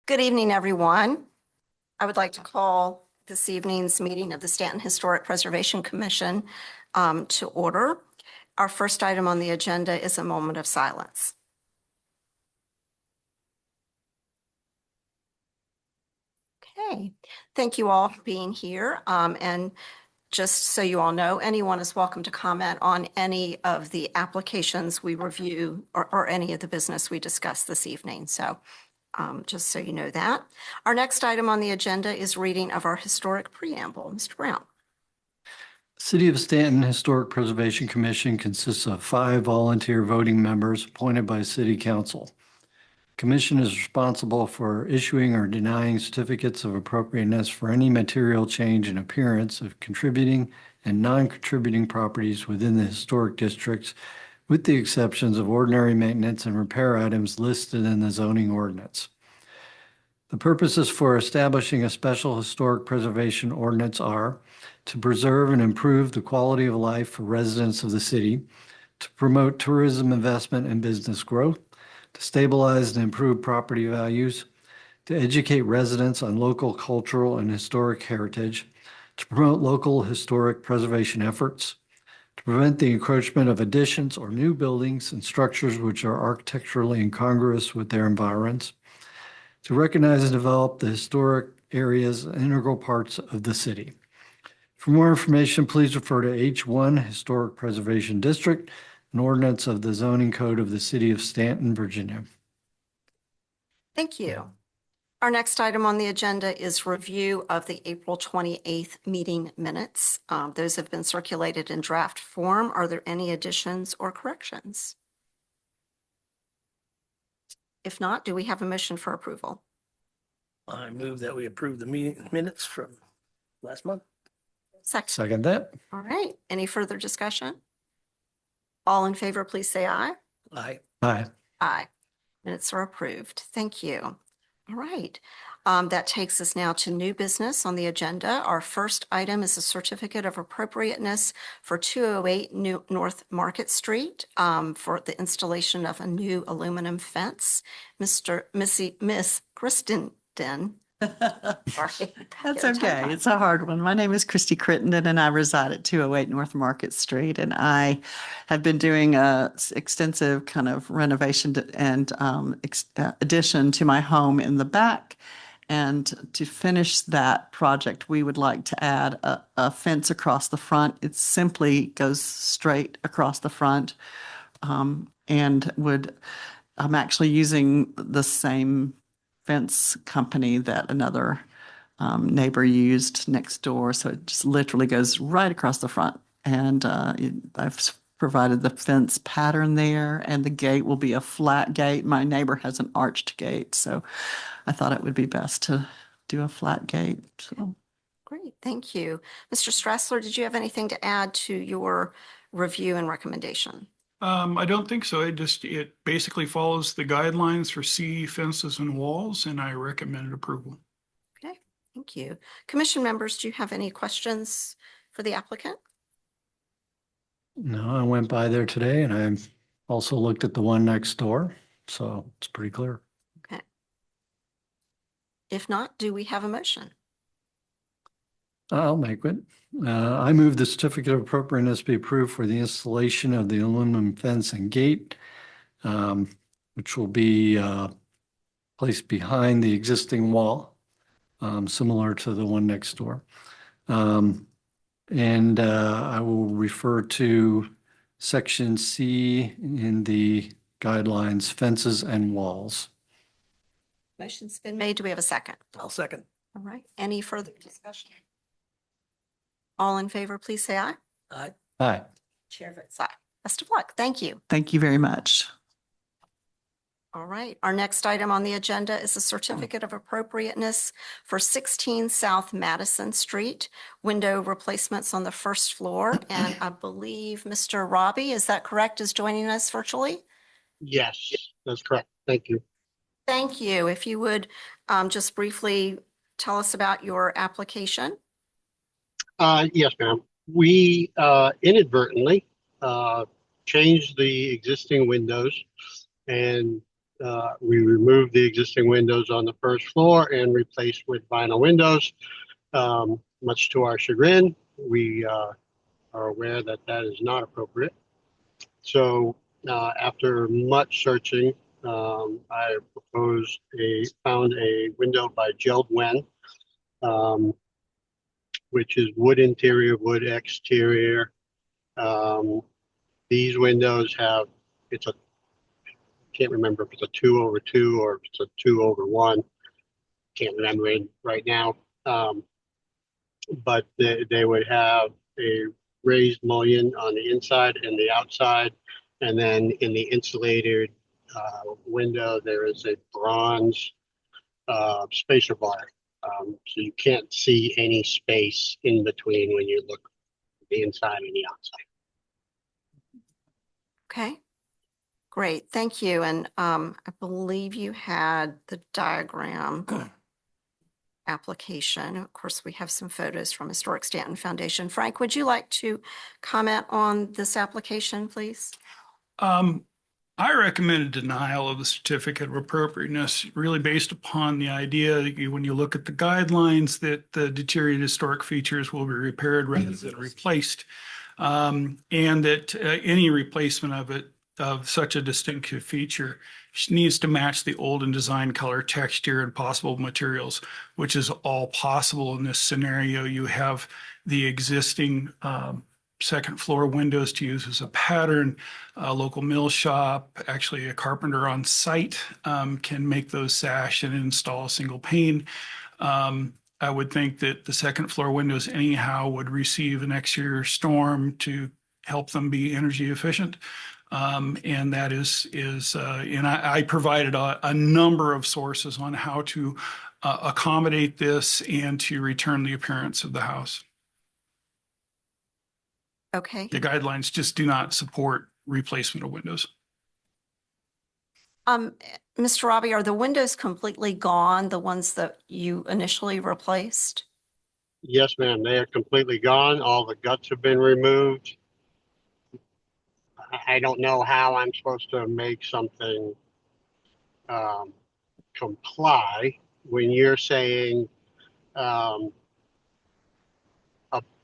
Good evening, everyone. I would like to call this evening's meeting of the Staunton Historic Preservation Commission to order. Our first item on the agenda is a moment of silence. Okay, thank you all for being here. And just so you all know, anyone is welcome to comment on any of the applications we review or any of the business we discuss this evening. So just so you know that. Our next item on the agenda is reading of our historic preamble. Mr. Brown. City of Staunton Historic Preservation Commission consists of 5 volunteer voting members appointed by City Council. Commission is responsible for issuing or denying certificates of appropriateness for any material change in appearance of contributing and non-contributing properties within the historic districts, with the exceptions of ordinary maintenance and repair items listed in the zoning ordinance. The purposes for establishing a special historic preservation ordinance are to preserve and improve the quality of life for residents of the city, to promote tourism investment and business growth, to stabilize and improve property values, to educate residents on local cultural and historic heritage, to promote local historic preservation efforts, to prevent the encroachment of additions or new buildings and structures which are architecturally incongruous with their environs, to recognize and develop the historic areas and integral parts of the city. For more information, please refer to H1 Historic Preservation District, an ordinance of the zoning code of the city of Staunton, Virginia. Thank you. Our next item on the agenda is review of the April 28th meeting minutes. Those have been circulated in draft form. Are there any additions or corrections? If not, do we have a motion for approval? I move that we approve the meeting minutes from last month. Second that. All right. Any further discussion? All in favor, please say aye. Aye. Aye. Aye. Minutes are approved. Thank you. All right. That takes us now to new business on the agenda. Our first item is a certificate of appropriateness for 208 North Market Street for the installation of a new aluminum fence. Miss Kristen Den. Sorry. That's okay. It's a hard one. My name is Christy Crittenden and I reside at 208 North Market Street. And I have been doing a extensive kind of renovation and addition to my home in the back. And to finish that project, we would like to add a fence across the front. It simply goes straight across the front I'm actually using the same fence company that another neighbor used next door. So it just literally goes right across the front. And I've provided the fence pattern there, and the gate will be a flat gate. My neighbor has an arched gate, so I thought it would be best to do a flat gate. So. Great, thank you. Mr. Strassler, did you have anything to add to your review and recommendation? I don't think so. It basically follows the guidelines for C fences and walls, and I recommend approval. Okay, thank you. Commission members, do you have any questions for the applicant? No, I went by there today and I also looked at the one next door, so it's pretty clear. Okay. If not, do we have a motion? I'll make it. I move the certificate of appropriateness be approved for the installation of the aluminum fence and gate, which will be placed behind the existing wall, similar to the one next door. And I will refer to section C in the guidelines, fences and walls. Motion's been made. Do we have a second? I'll second. All right. Any further discussion? All in favor, please say aye. Aye. Aye. Chair votes aye. Best of luck. Thank you. Thank you very much. All right. Our next item on the agenda is a certificate of appropriateness for 16 South Madison Street, window replacements on the first floor. And I believe Mr. Robbie, is that correct, is joining us virtually? Yes, that's correct. Thank you. Thank you. If you would just briefly tell us about your application. Yes, ma'am. We inadvertently changed the existing windows and We removed the existing windows on the first floor and replaced with vinyl windows. Much to our chagrin, we are aware that that is not appropriate. So after much searching, I found a window by Jeld-Wen, which is wood interior, wood exterior. These windows have, can't remember if it's a 2/2 or if it's a 2/1. Can't remember it right now. But they would have a raised mullion on the inside and the outside. And then in the insulated window, there is a bronze spacer bar. So you can't see any space in between when you look at the inside and the outside. Okay, great, thank you. And I believe you had the diagram application. Of course, we have some photos from Historic Stanton Foundation. Frank, would you like to comment on this application, please? I recommend a denial of the certificate of appropriateness, really based upon the idea that when you look at the guidelines, that the deteriorated historic features will be repaired rather than replaced, and that any replacement of such a distinctive feature needs to match the old and design color, texture, and possible materials, which is all possible in this scenario. You have the existing second floor windows to use as a pattern. A local mill shop, actually a carpenter on site, can make those sash and install a single pane. I would think that the second floor windows anyhow would receive an exterior storm to help them be energy efficient. And that and I provided a number of sources on how to accommodate this and to return the appearance of the house. Okay. The guidelines just do not support replacement of windows. Mr. Robbie, are the windows completely gone, the ones that you initially replaced? Yes, ma'am. They are completely gone. All the guts have been removed. I don't know how I'm supposed to make something comply when you're saying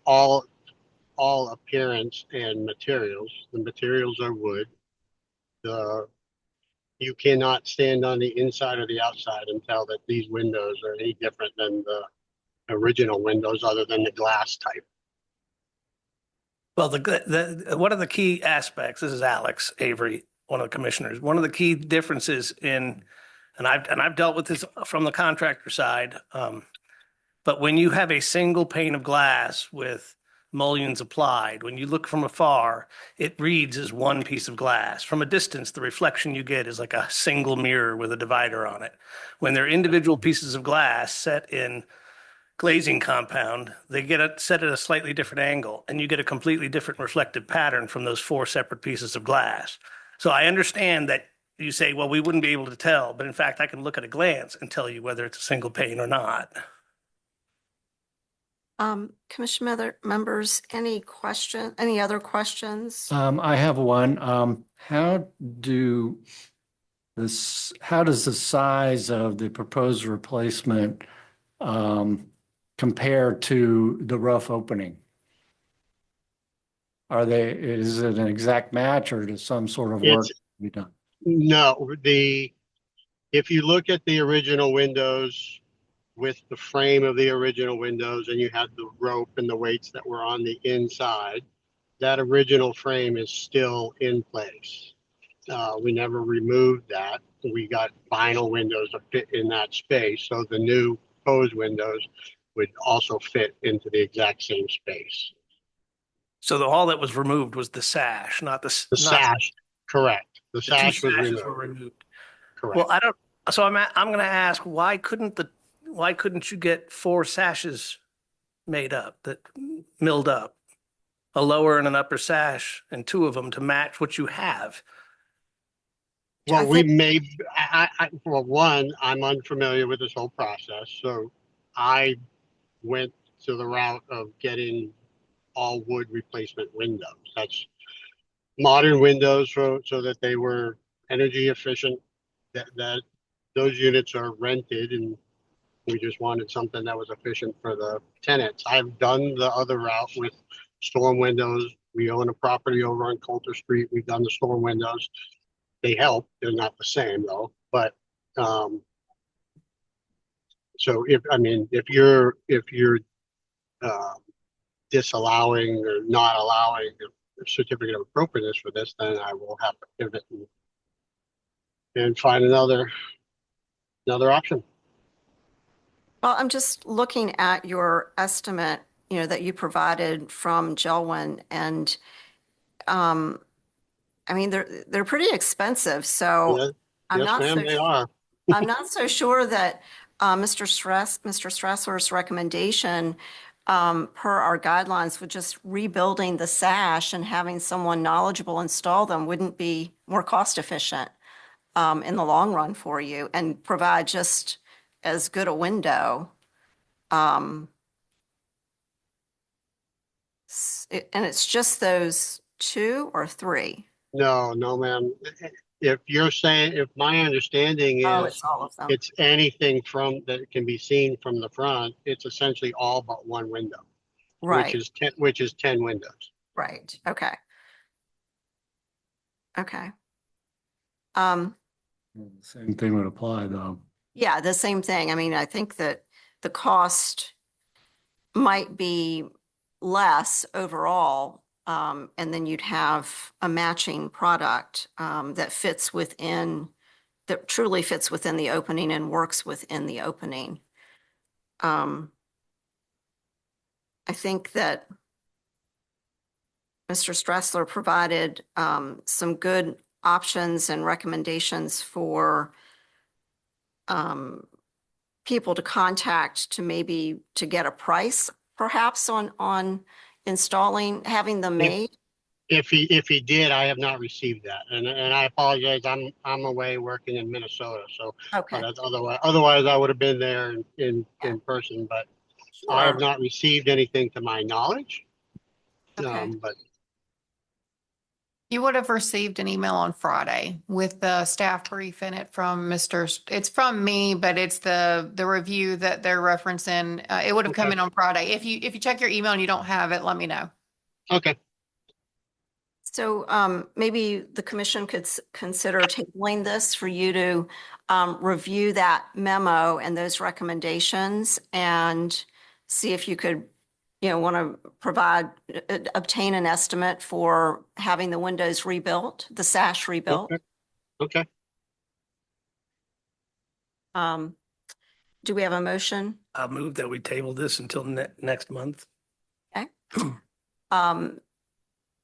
all appearance and materials. The materials are wood. You cannot stand on the inside or the outside and tell that these windows are any different than the original windows, other than the glass type. Well, one of the key aspects, this is Alex Avery, one of the commissioners, one of the key differences and I've dealt with this from the contractor side, but when you have a single pane of glass with mullions applied, when you look from afar, it reads as one piece of glass. From a distance, the reflection you get is like a single mirror with a divider on it. When they're individual pieces of glass set in glazing compound, they get set at a slightly different angle, and you get a completely different reflective pattern from those four separate pieces of glass. So I understand that you say, well, we wouldn't be able to tell, but in fact, I can look at a glance and tell you whether it's a single pane or not. Commission members, any other questions? I have one. How does the size of the proposed replacement compare to the roof opening? Is it an exact match, or does some sort of work be done? No, if you look at the original windows with the frame of the original windows, and you had the rope and the weights that were on the inside, that original frame is still in place. We never removed that. We got vinyl windows to fit in that space. So the new proposed windows would also fit into the exact same space. So all that was removed was the sash, not the sash. Correct. The sash was removed. Correct. Well, I'm going to ask, why couldn't you get four sashes made up, that milled up, a lower and an upper sash, and two of them to match what you have? Well, well, one, I'm unfamiliar with this whole process, so I went to the route of getting all wood replacement windows. That's modern windows, so that they were energy efficient, that those units are rented, and we just wanted something that was efficient for the tenants. I've done the other route with storm windows. We own a property over on Coulter Street. We've done the storm windows. They help. They're not the same though. But so if you're uh, disallowing or not allowing a certificate of appropriateness for this, then I will have to pivot and find another option. Well, I'm just looking at your estimate, that you provided from Gelwin, and I mean they're pretty expensive. So Yeah, I'm yes, not ma'am, so they are. I'm not so sure that Mr. Stressler's recommendation per our guidelines with just rebuilding the sash and having someone knowledgeable install them wouldn't be more cost efficient in the long run for you and provide just as good a window. Um, and it's just those two or three? No, no, ma'am. If my understanding Oh, is it's all of them. it's anything from that can be seen from the front, it's essentially all but one window, Right, which is 10 windows. right. Okay. Okay. Um, Same thing would apply though. yeah, the same thing. I mean, I think that the cost might be less overall, and then you'd have a matching product that truly fits within the opening and works within the opening. I think that Mr. Stressler provided some good options and recommendations for people to contact to get a price perhaps on installing, having them If made. if he did, I have not received that, and I apologize. I'm away working in Minnesota, so Okay, but otherwise I would have been there in person. But I have sure. not received anything to my knowledge. Okay. But You would have received an email on Friday with the staff brief in it from it's from me, but it's the review that they're referencing. It would have come okay, in on Friday. If you check your email and you don't have it, let me know. okay, So maybe the commission could consider tabling this for you to review that memo and those recommendations and see if you could, want to obtain an estimate for having the windows rebuilt, the sash rebuilt. okay, okay. Do we have a motion? I'll move that we table this until next month. Okay.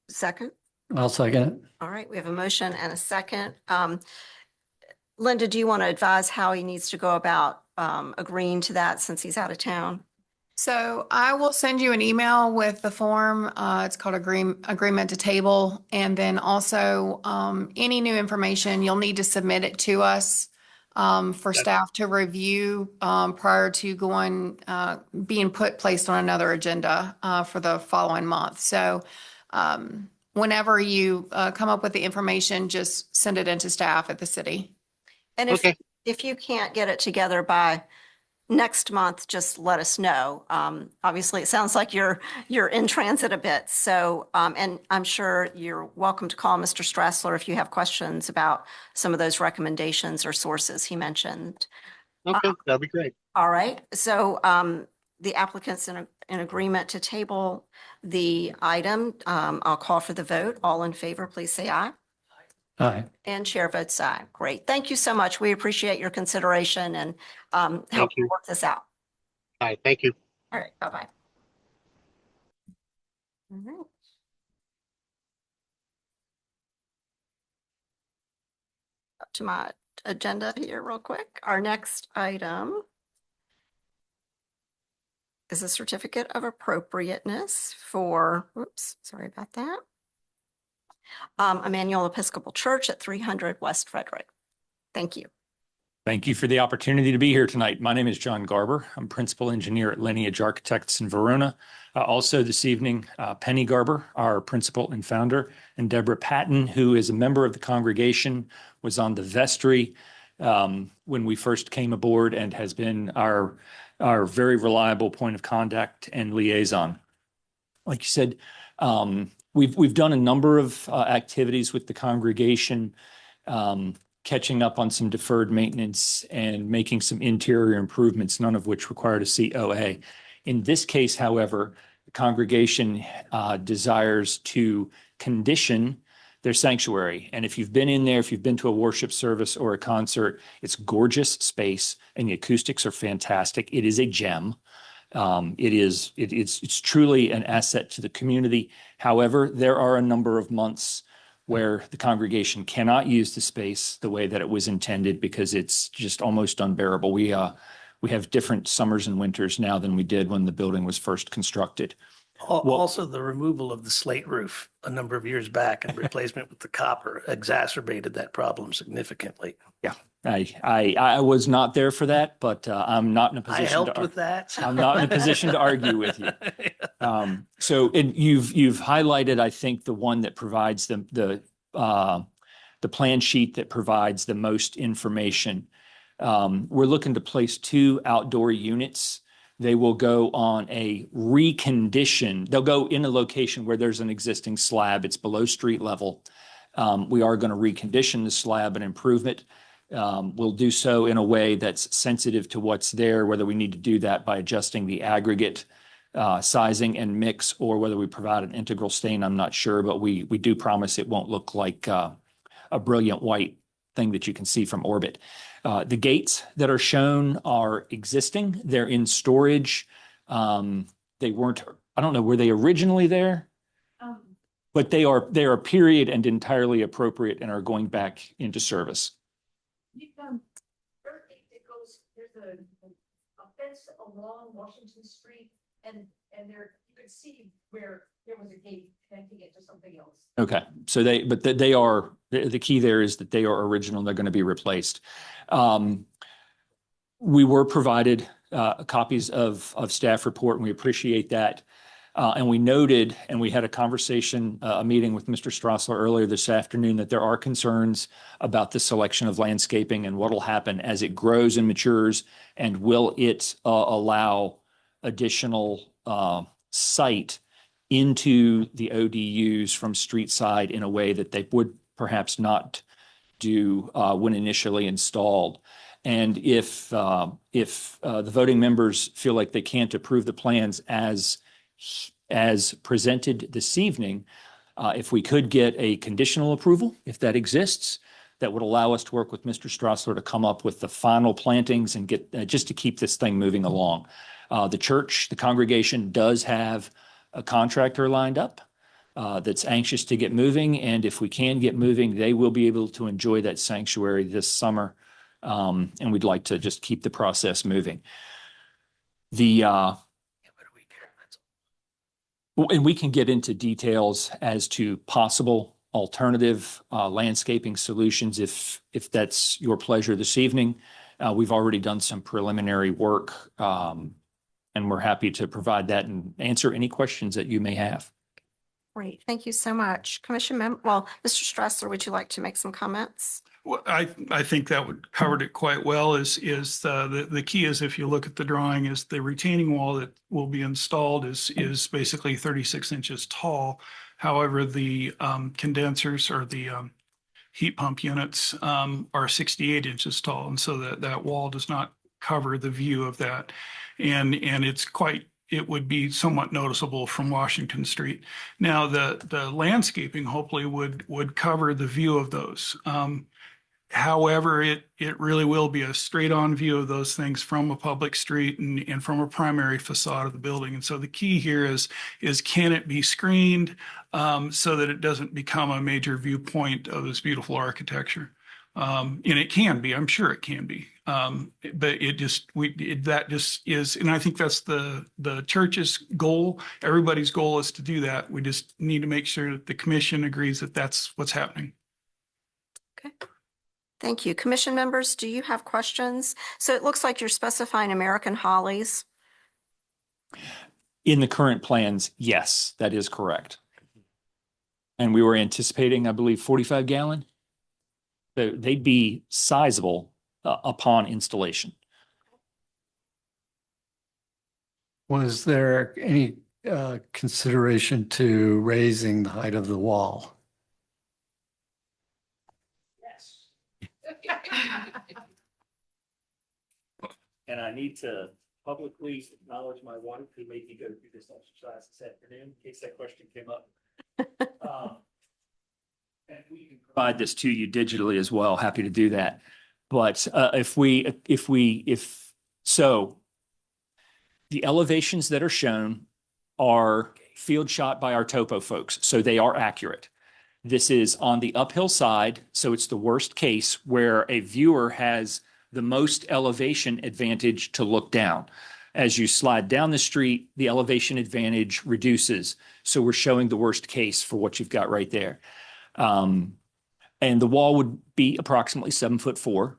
Second? I'll second it. All right, we have a motion and a second. Linda, do you want to advise how he needs to go about agreeing to that since he's out of town? So I will send you an email with the form. It's called agreement to table. And then also any new information, you'll need to submit it to us for staff to review prior to being placed on another agenda for the following month. So whenever you come up with the information, just send it into staff at the city. And Okay. if you can't get it together by next month, just let us know. Obviously, it sounds like you're in transit a bit. So, and I'm sure you're welcome to call Mr. Strassler if you have questions about some of those recommendations or sources he mentioned. Okay, that'd be great. All right. So, the applicant's in agreement to table the item. I'll call for the vote. All in favor, please say aye. Aye. And chair votes aye. Great. Thank you so much. We appreciate your consideration and help you. work this out. All right, thank you. All right. Bye-bye. All right. Up to my agenda here real quick. Our next item is a certificate of appropriateness for, whoops, sorry about that. Emmanuel Episcopal Church at 300 West Frederick. Thank you. Thank you for the opportunity to be here tonight. My name is John Garber. I'm principal engineer at Lineage Architects in Verona. Also this evening, Penny Garber, our principal and founder, and Deborah Patton, who is a member of the congregation, was on the vestry when we first came aboard and has been our very reliable point of contact and liaison. Like you said, we've done a number of activities with the congregation, catching up on some deferred maintenance and making some interior improvements, none of which required a COA. In this case, however, the congregation desires to condition their sanctuary. And if you've been in there, if you've been to a worship service or a concert, it's gorgeous space and the acoustics are fantastic. It is a gem. It's truly an asset to the community. However, there are a number of months where the congregation cannot use the space the way that it was intended because it's just almost unbearable. We have different summers and winters now than we did when the building was first constructed. Also, the removal of the slate roof a number of years back and replacement with the copper exacerbated that problem significantly. Yeah, I was not there for that, but I'm not in a I position helped with that. I'm not in a position to argue with you. So and you've highlighted, I think, the one that provides the plan sheet that provides the most information. We're looking to place 2 outdoor units. They will go on a recondition. They'll go in a location where there's an existing slab. It's below street level. We are going to recondition the slab and improve it. We'll do so in a way that's sensitive to what's there, whether we need to do that by adjusting the aggregate sizing and mix, or whether we provide an integral stain, I'm not sure, but we do promise it won't look like a brilliant white thing that you can see from orbit. The gates that are shown are existing. They're in storage. They weren't, I don't know, were they originally there? But they are period and entirely appropriate and are going back into service. It goes, there's a fence along Washington Street and there, you could see where there was a gate connecting it to something else. Okay, so they are, the key there is that they are original. They're going to be replaced. We were provided copies of staff report and we appreciate that. And we noted, and we had a conversation, a meeting with Mr. Strassler earlier this afternoon, that there are concerns about the selection of landscaping and what will happen as it grows and matures, and will it allow additional sight into the ODUs from street side in a way that they would perhaps not do when initially installed. And if the voting members feel like they can't approve the plans as presented this evening, if we could get a conditional approval, if that exists, that would allow us to work with Mr. Strassler to come up with the final plantings and get just to keep this thing moving along. The church, the congregation does have a contractor lined up that's anxious to get moving. And if we can get moving, they will be able to enjoy that sanctuary this summer. And we'd like to just keep the process moving. And we can get into details as to possible alternative landscaping solutions if that's your pleasure this evening. We've already done some preliminary work, and we're happy to provide that and answer any questions that you may have. Great, thank you so much. Mr. Strassler, would you like to make some comments? Well, I think that covered it quite well. The key is, if you look at the drawing, is the retaining wall that will be installed is basically 36 inches tall. However, the condensers or the heat pump units are 68 inches tall, and so that wall does not cover the view of that, and it would be somewhat noticeable from Washington Street. Now, the landscaping hopefully would cover the view of those. However, it really will be a straight on view of those things from a public street and from a primary facade of the building. And so the key here is can it be screened so that it doesn't become a major viewpoint of this beautiful architecture? And it can be, I'm sure it can be. But that just is, and I think that's the church's goal. Everybody's goal is to do that. We just need to make sure that the commission agrees that that's what's happening. Okay. Thank you. Commission members, do you have questions? So it looks like you're specifying American hollies. In the current plans, yes, that is correct. And we were anticipating, I believe, 45 gallon. So they'd be sizable. upon installation. Was there any consideration to raising the height of the wall? Yes. And I need to publicly acknowledge my wife who made me go through this exercise this afternoon, in case that question came up. And we can provide this to you digitally as well. Happy to do that. But so the elevations that are shown are field shot by our topo folks, so they are accurate. This is on the uphill side, so it's the worst case where a viewer has the most elevation advantage to look down. As you slide down the street, the elevation advantage reduces. So we're showing the worst case for what you've got right there. And the wall would be approximately 7'4".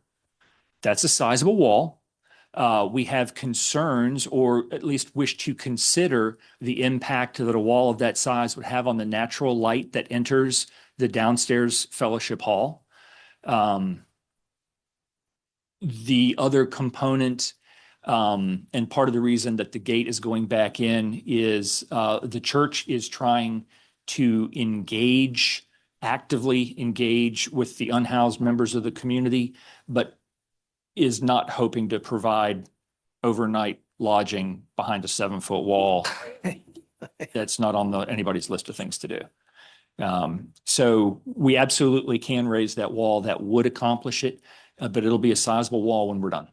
That's a sizable wall. We have concerns, or at least wish to consider, the impact that a wall of that size would have on the natural light that enters the downstairs fellowship hall. The other component, and part of the reason that the gate is going back in, is the church is trying to actively engage with the unhoused members of the community, but is not hoping to provide overnight lodging behind a 7-foot wall. That's not on anybody's list of things to do. So we absolutely can raise that wall. That would accomplish it, but it'll be a sizable wall when we're done.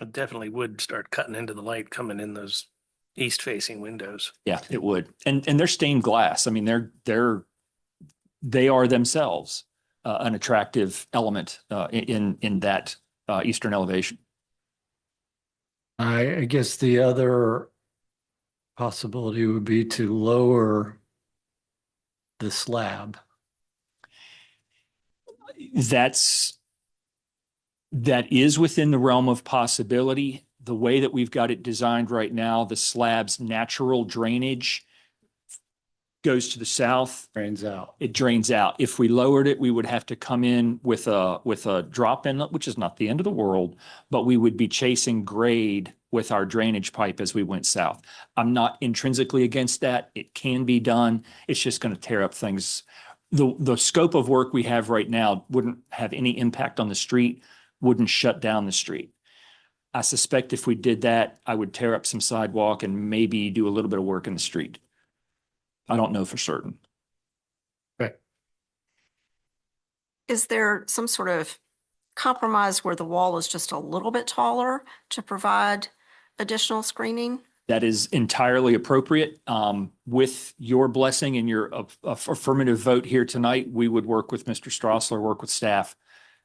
It definitely would start cutting into the light coming in those east-facing windows. Yeah, it would. And they're stained glass. I mean, they are themselves an attractive element in that eastern elevation. I guess the other possibility would be to lower the slab. That is within the realm of possibility. The way that we've got it designed right now, the slab's natural drainage goes to the south. Drains out. It drains out. If we lowered it, we would have to come in with a drop inlet, which is not the end of the world, but we would be chasing grade with our drainage pipe as we went south. I'm not intrinsically against that. It can be done. It's just going to tear up things. The scope of work we have right now wouldn't have any impact on the street, wouldn't shut down the street. I suspect if we did that, I would tear up some sidewalk and maybe do a little bit of work in the street. I don't know for certain. Right. Is there some sort of compromise where the wall is just a little bit taller to provide additional screening? That is entirely appropriate. With your blessing and your affirmative vote here tonight, we would work with Mr. Strassler, work with staff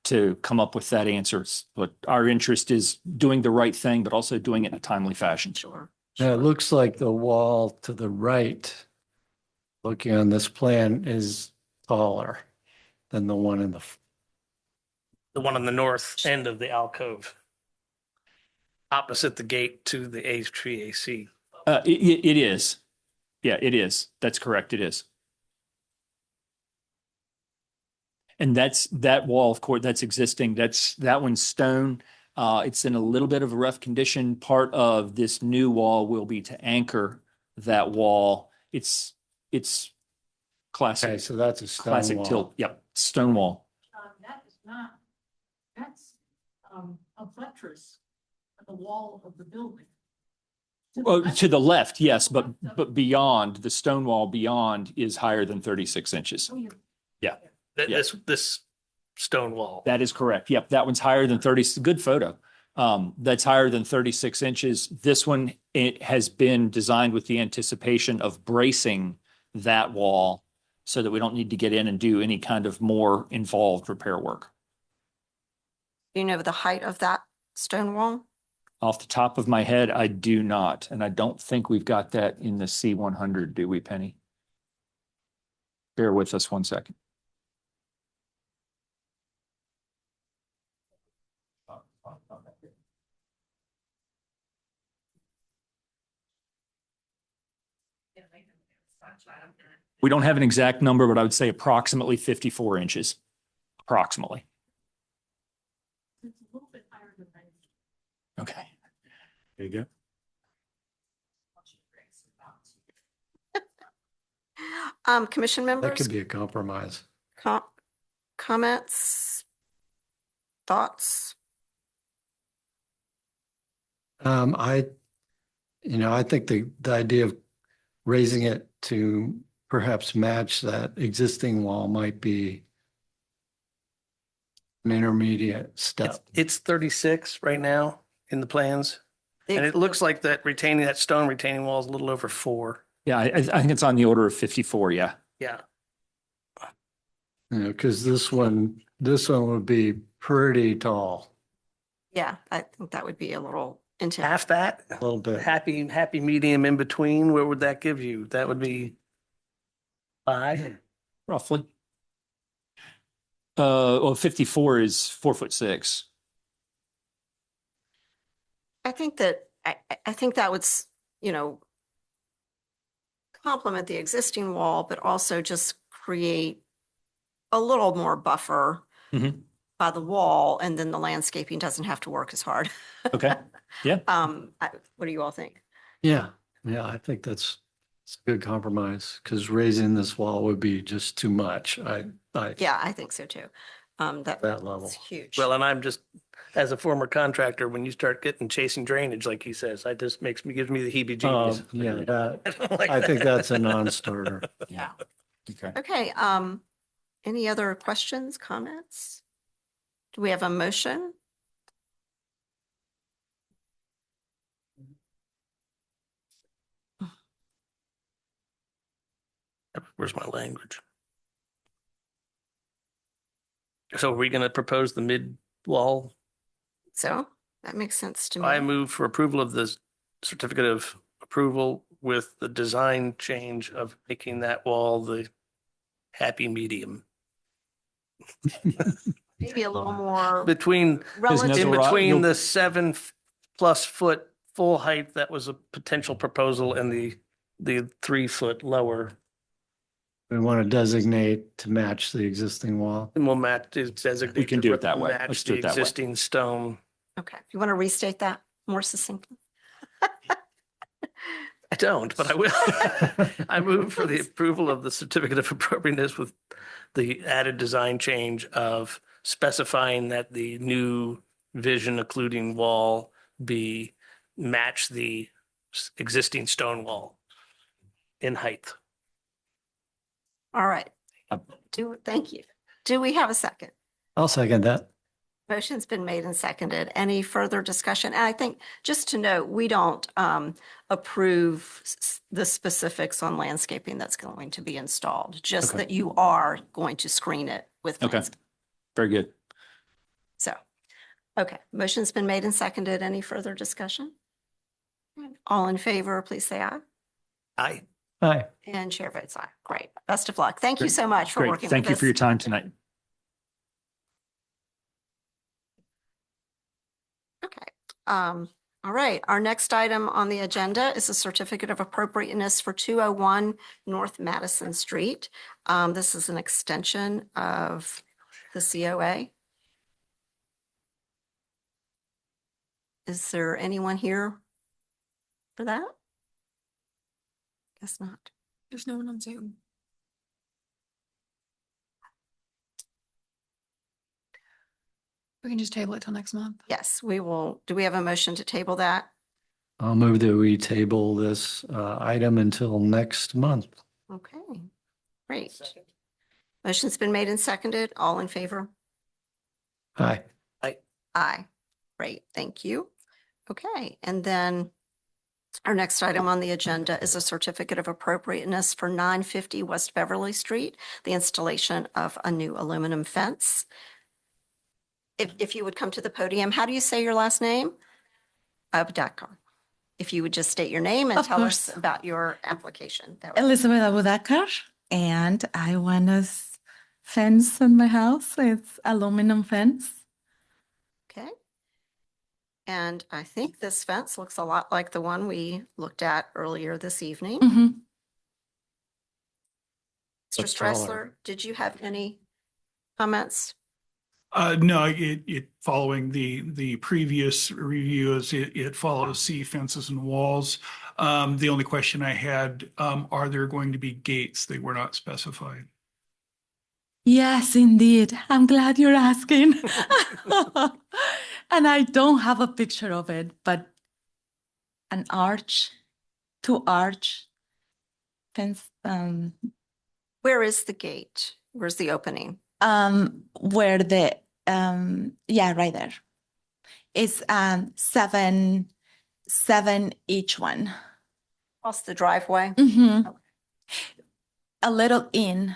to come up with that answer. But our interest is doing the right thing, but also doing it in a timely fashion. Sure. Now, it looks like the wall to the right, looking on this plan, is taller than the one in The one on the north end of the alcove, opposite the gate to the HVAC. It is. Yeah, it is. That's correct. It is. And that wall, of course, that's existing. That one's stone. It's in a little bit of a rough condition. Part of this new wall will be to anchor that wall. It's classic. Okay, so that's a stone classic wall. tilt. Yep, stone wall. That is not, that's, a buttress of the wall of the building. To the left, yes, but beyond, the stone wall beyond is higher than 36 inches. Oh, Yeah. This stone wall. That is correct. Yep, that one's higher than 30. Good photo. That's higher than 36 inches. This one, it has been designed with the anticipation of bracing that wall so that we don't need to get in and do any kind of more involved repair work. Do you know the height of that stone wall? Off the top of my head, I do not. And I don't think we've got that in the C100, do we, Penny? Bear with us one second. We don't have an exact number, but I would say approximately 54 inches, approximately. Okay. There you go. Commission That members, could be a compromise. comments, thoughts? I think the idea of raising it to perhaps match that existing wall might be an intermediate step. It's 36 right now in the plans. And it looks like that stone retaining wall is a little over 4. Yeah, I think it's on the order of 54. Yeah. Yeah. Because this one would be pretty tall, Yeah, I think that would be a little intense. Half that, a little bit. happy medium in between, where would that give you? That would be 5. Roughly. Well, 54 is 4'6". I think that would, complement the existing wall, but also just create a little more buffer Mhm. by the wall, and then the landscaping doesn't have to work as hard. Okay. Yeah. What do you all think? Yeah, I think it's a good compromise because raising this wall would be just too much. Yeah, I think so too. That level. That's huge. Well, and I'm just, as a former contractor, when you start getting chasing drainage, like he says, that just gives me the heebie-jeebies. Yeah, I don't like I think that. that's a non-starter. Yeah. Okay. Okay, any other questions, comments? Do we have a motion? Where's my language? So are we going to propose the mid wall? So that makes sense to I me. move for approval of the certificate of approval with the design change of making that wall the happy medium Maybe a little more between relative. in Nezarot, between you'll- the 7+ foot full height that was a potential proposal and the 3 foot lower. We want to designate to match the existing wall. And we'll match, it's designated. We can do to it that way. match Let's do the it that way. Existing stone. Okay, you want to restate that more succinctly? I don't, but I will. I move for the approval of the certificate of appropriateness with the added design change of specifying that the new vision occluding wall match the existing stone wall in height. All right. Thank you. Do we have a second? I'll second that. Motion's been made and seconded. Any further discussion? And I think, just to note, we don't approve the specifics on landscaping that's going to be installed, just Okay. that you are going to screen it with Okay. landscape. Very good. So, okay, motion's been made and seconded. Any further discussion? All in favor, please say aye. Aye. Aye. And chair votes aye. Great. Best of luck. Thank you Great. so much for Great. working with us. Thank you for your time tonight. Okay. All right. Our next item on the agenda is a certificate of appropriateness for 201 North Madison Street. This is an extension of the COA. Is there anyone here for that? Guess not. There's no one on Zoom. We can just table it till next month. Yes, we will. Do we have a motion to table that? I'll move that we table this item until next month. Okay, great. Motion's been made and seconded. All in favor? Aye. Aye. Great, thank you. Okay, and then our next item on the agenda is a certificate of appropriateness for 950 West Beverly Street, the installation of a new aluminum fence. If you would come to the podium, how do you say your last name? Abdakar. If you would just state your name and Of tell us course. about your application. That would- Elizabeth Abudakar, and I want a fence on my house. It's aluminum fence. Okay. And I think this fence looks a lot like the one we looked at earlier this evening. Mhm. Mr. That's taller. Stressler, did you have any comments? No, it following the previous reviews, it follows C fences and walls. The only question I had, are there going to be gates? They were not specified. Yes, indeed. I'm glad you're asking. And I don't have a picture of it, but an arch, two arch fence, Where is the gate? Where's the opening? where the, yeah, right there. It's, seven each one. Across the driveway? Mhm. Okay. A little in,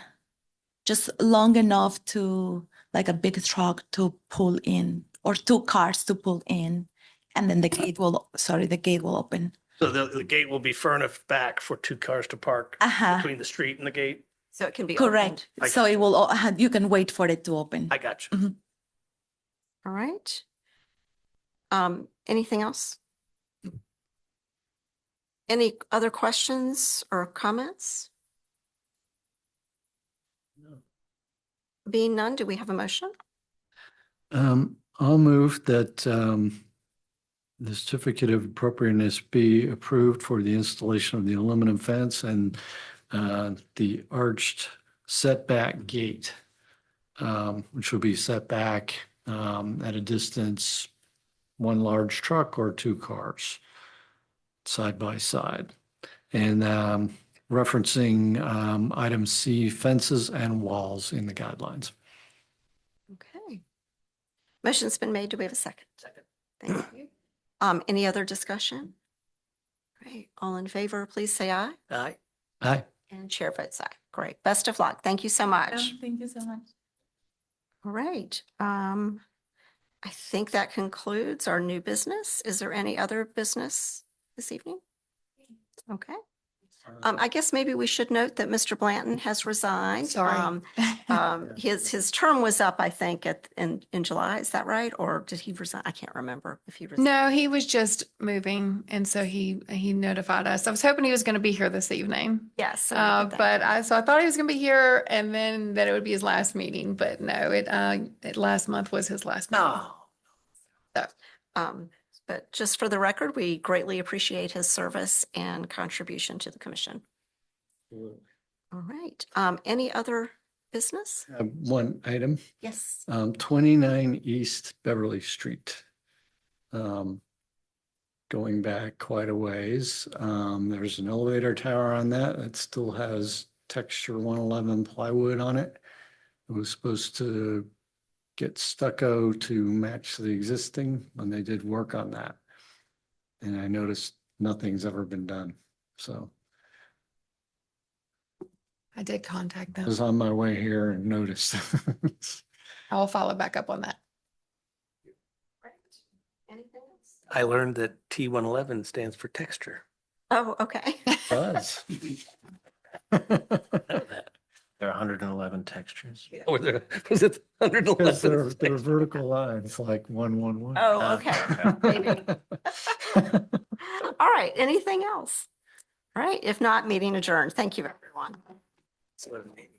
just long enough to, like a big truck to pull in, or two cars to pull in. And then the gate will open. So the gate will be furnished back for two cars to park Uh-huh. between the street and the gate? So it can be Correct. opened. So it will, you can wait for it to open. I got you. All right. Anything else? Any other questions or comments? Being none, do we have a motion? I'll move that the certificate of appropriateness be approved for the installation of the aluminum fence and the arched setback gate, which will be set back at a distance, one large truck or two cars side by side. And referencing item C, fences and walls in the guidelines. Okay. Motion's been made. Do we have a second? Second. Thank you. Any other discussion? Great. All in favor, please say aye. Aye. Aye. And chair votes aye. Great. Best of luck. Thank you so much. Thank you so much. All right. I think that concludes our new business. Is there any other business this evening? Okay. I guess maybe we should note that Mr. Blanton has resigned. Sorry. His term was up, I think, in July. Is that right? Or did he resign? I can't remember if he resigned. No, he was just moving, and so he notified us. I was hoping he was going to be here this evening. Yes. so we did that. But I thought he was going to be here, and then that it would be his last meeting. But no, it last month was his last meeting. No. But just for the record, we greatly appreciate his service and contribution to the commission. All right. Any other business? One item, Yes. 29 East Beverly Street. Going back quite a ways, there's an elevator tower on that. It still has texture 111 plywood on it. It was supposed to get stucco to match the existing when they did work on that. And I noticed nothing's ever been done. So I did contact I them. was on my way here and noticed. I will follow back up on that. Right. Anything else? I learned that T111 stands for texture. Oh, okay. Does. There are 111 textures. Or was it Because 111? they're vertical lines like 111. Oh, okay. Maybe. All right. Anything else? All right. If not, meeting adjourned. Thank you, everyone. That's what it means.